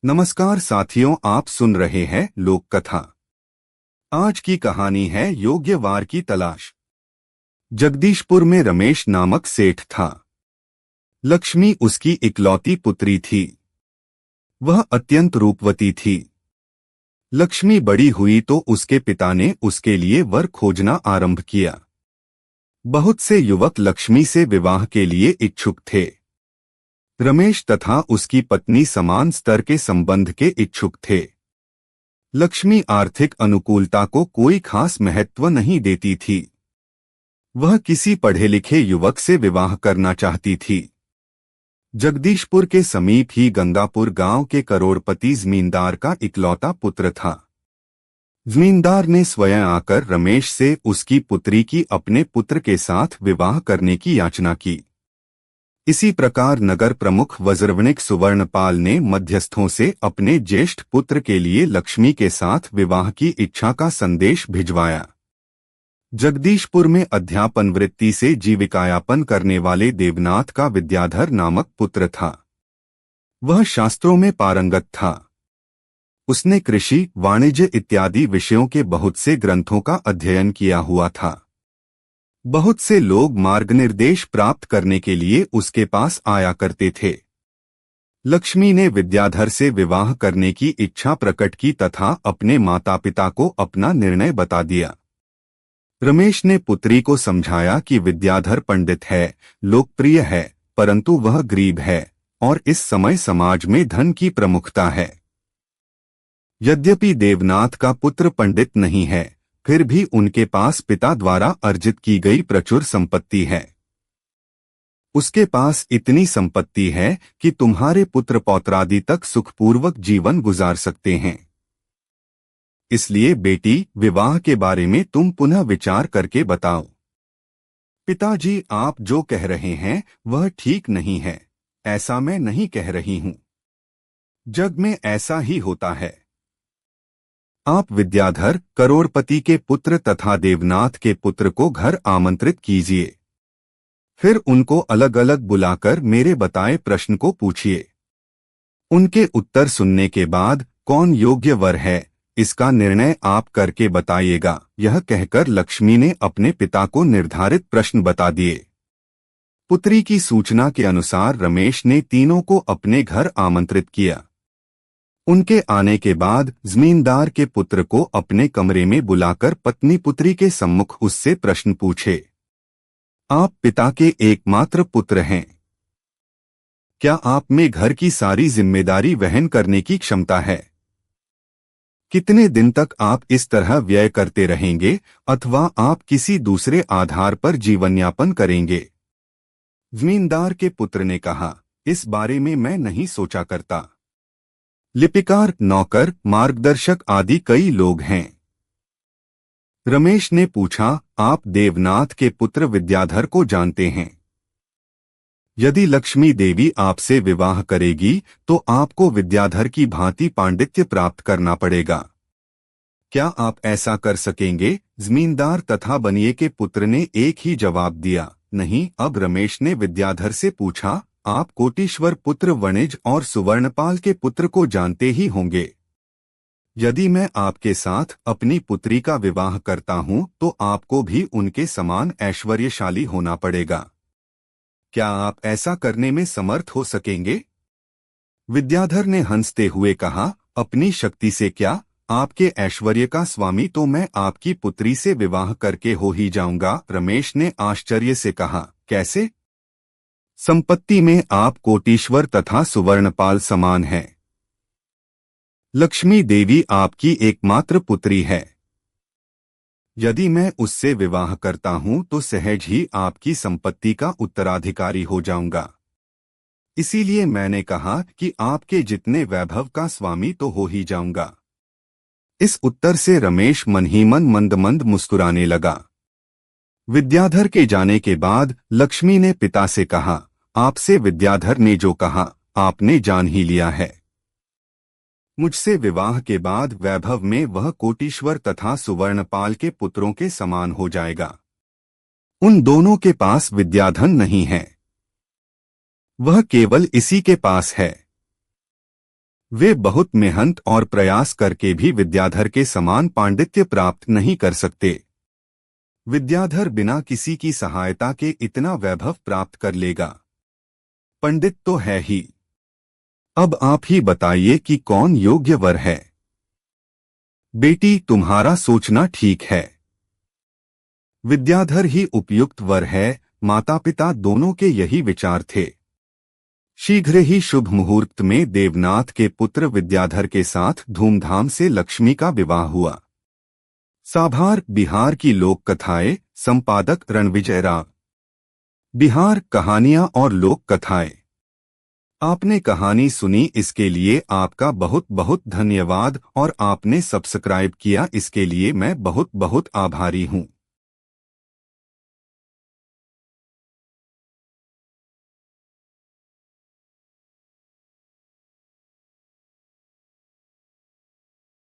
नमस्कार साथियों, आप सुन रहे हैं लोक कथा। आज की कहानी है योग्य वर की तलाश। जगदीशपुर में रमेश नामक सेठ था। लक्ष्मी उसकी इकलौती पुत्री थी। वह अत्यंत रूपवती थी। लक्ष्मी बड़ी हुई तो उसके पिता ने उसके लिए वर खोजना आरंभ किया। बहुत से युवक लक्ष्मी से विवाह के लिए इच्छुक थे। रमेश तथा उसकी पत्नी समान स्तर के संबंध के इच्छुक थे। लक्ष्मी आर्थिक अनुकूलता को कोई खास महत्व नहीं देती थी। वह किसी पढ़े लिखे युवक से विवाह करना चाहती थी। जगदीशपुर के समीप ही गंगापुर गांव के करोड़पति जमींदार का इकलौता पुत्र था। जमींदार ने स्वयं आकर रमेश से उसकी पुत्री की अपने पुत्र के साथ विवाह करने की याचना की। इसी प्रकार नगर प्रमुख वज्रवणिक सुवर्णपाल ने मध्यस्थों से अपने ज्येष्ठ पुत्र के लिए लक्ष्मी के साथ विवाह की इच्छा का संदेश भिजवाया। जगदीशपुर में अध्यापन वृत्ति से जीविकायापन करने वाले देवनाथ का विद्याधर नामक पुत्र था। वह शास्त्रों में पारंगत था। उसने कृषि, वाणिज्य इत्यादि विषयों के बहुत से ग्रंथों का अध्ययन किया हुआ था। बहुत से लोग मार्गनिर्देश प्राप्त करने के लिए उसके पास आया करते थे। लक्ष्मी ने विद्याधर से विवाह करने की इच्छा प्रकट की तथा अपने माता पिता को अपना निर्णय बता दिया। रमेश ने पुत्री को समझाया कि विद्याधर पंडित है, लोकप्रिय है, परंतु वह गरीब है और इस समय समाज में धन की प्रमुखता है। यद्यपि देवनाथ का पुत्र पंडित नहीं है, फिर भी उनके पास पिता द्वारा अर्जित की गई प्रचुर संपत्ति है। उसके पास इतनी संपत्ति है कि तुम्हारे पुत्र पौत्रादि तक सुखपूर्वक जीवन गुजार सकते हैं। इसलिए बेटी, विवाह के बारे में तुम पुनः विचार करके बताओ। पिताजी, आप जो कह रहे हैं वह ठीक नहीं है। ऐसा मैं नहीं कह रही हूं। जग में ऐसा ही होता है। आप विद्याधर, करोड़पति के पुत्र तथा देवनाथ के पुत्र को घर आमंत्रित कीजिए। फिर उनको अलग अलग बुलाकर मेरे बताए प्रश्न को पूछिए। उनके उत्तर सुनने के बाद कौन योग्य वर है, इसका निर्णय आप करके बताइएगा। यह कहकर लक्ष्मी ने अपने पिता को निर्धारित प्रश्न बता दिए। पुत्री की सूचना के अनुसार रमेश ने तीनों को अपने घर आमंत्रित किया। उनके आने के बाद जमींदार के पुत्र को अपने कमरे में बुलाकर पत्नी पुत्री के सम्मुख उससे प्रश्न पूछे। आप पिता के एकमात्र पुत्र हैं। क्या आप में घर की सारी जिम्मेदारी वहन करने की क्षमता है? कितने दिन तक आप इस तरह व्यय करते रहेंगे अथवा आप किसी दूसरे आधार पर जीवन यापन करेंगे? जमींदार के पुत्र ने कहा, इस बारे में मैं नहीं सोचा करता। लिपिकार, नौकर, मार्गदर्शक आदि कई लोग हैं। रमेश ने पूछा, आप देवनाथ के पुत्र विद्याधर को जानते हैं? यदि लक्ष्मी देवी आपसे विवाह करेगी तो आपको विद्याधर की भांति पांडित्य प्राप्त करना पड़ेगा। क्या आप ऐसा कर सकेंगे? जमींदार तथा बनिए के पुत्र ने एक ही जवाब दिया, नहीं। अब रमेश ने विद्याधर से पूछा, आप कोटीश्वर पुत्र वणिज और सुवर्णपाल के पुत्र को जानते ही होंगे। यदि मैं आपके साथ अपनी पुत्री का विवाह करता हूं तो आपको भी उनके समान ऐश्वर्यशाली होना पड़ेगा। क्या आप ऐसा करने में समर्थ हो सकेंगे? विद्याधर ने हंसते हुए कहा, अपनी शक्ति से क्या, आपके ऐश्वर्य का स्वामी तो मैं आपकी पुत्री से विवाह करके हो ही जाऊंगा। रमेश ने आश्चर्य से कहा, कैसे? संपत्ति में आप कोटीश्वर तथा सुवर्णपाल समान हैं। लक्ष्मी देवी आपकी एकमात्र पुत्री है। यदि मैं उससे विवाह करता हूं तो सहज ही आपकी संपत्ति का उत्तराधिकारी हो जाऊंगा। इसीलिए मैंने कहा कि आपके जितने वैभव का स्वामी तो हो ही जाऊंगा। इस उत्तर से रमेश मन ही मन मंद मंद मुस्कुराने लगा। विद्याधर के जाने के बाद लक्ष्मी ने पिता से कहा, आपसे विद्याधर ने जो कहा आपने जान ही लिया है। मुझसे विवाह के बाद वैभव में वह कोटीश्वर तथा सुवर्णपाल के पुत्रों के समान हो जाएगा। उन दोनों के पास विद्याधन नहीं है, वह केवल इसी के पास है। वे बहुत मेहनत और प्रयास करके भी विद्याधर के समान पांडित्य प्राप्त नहीं कर सकते। विद्याधर बिना किसी की सहायता के इतना वैभव प्राप्त कर लेगा। पंडित तो है ही। अब आप ही बताइए कि कौन योग्य वर है। बेटी, तुम्हारा सोचना ठीक है। विद्याधर ही उपयुक्त वर है। माता पिता दोनों के यही विचार थे। शीघ्र ही शुभ मुहूर्त में देवनाथ के पुत्र विद्याधर के साथ धूमधाम से लक्ष्मी का विवाह हुआ। साभार बिहार की लोक कथाएं। संपादक रणविजय राव। बिहार कहानियां और लोक कथाएं। आपने कहानी सुनी, इसके लिए आपका बहुत बहुत धन्यवाद और आपने सब्सक्राइब किया, इसके लिए मैं बहुत बहुत आभारी हूं।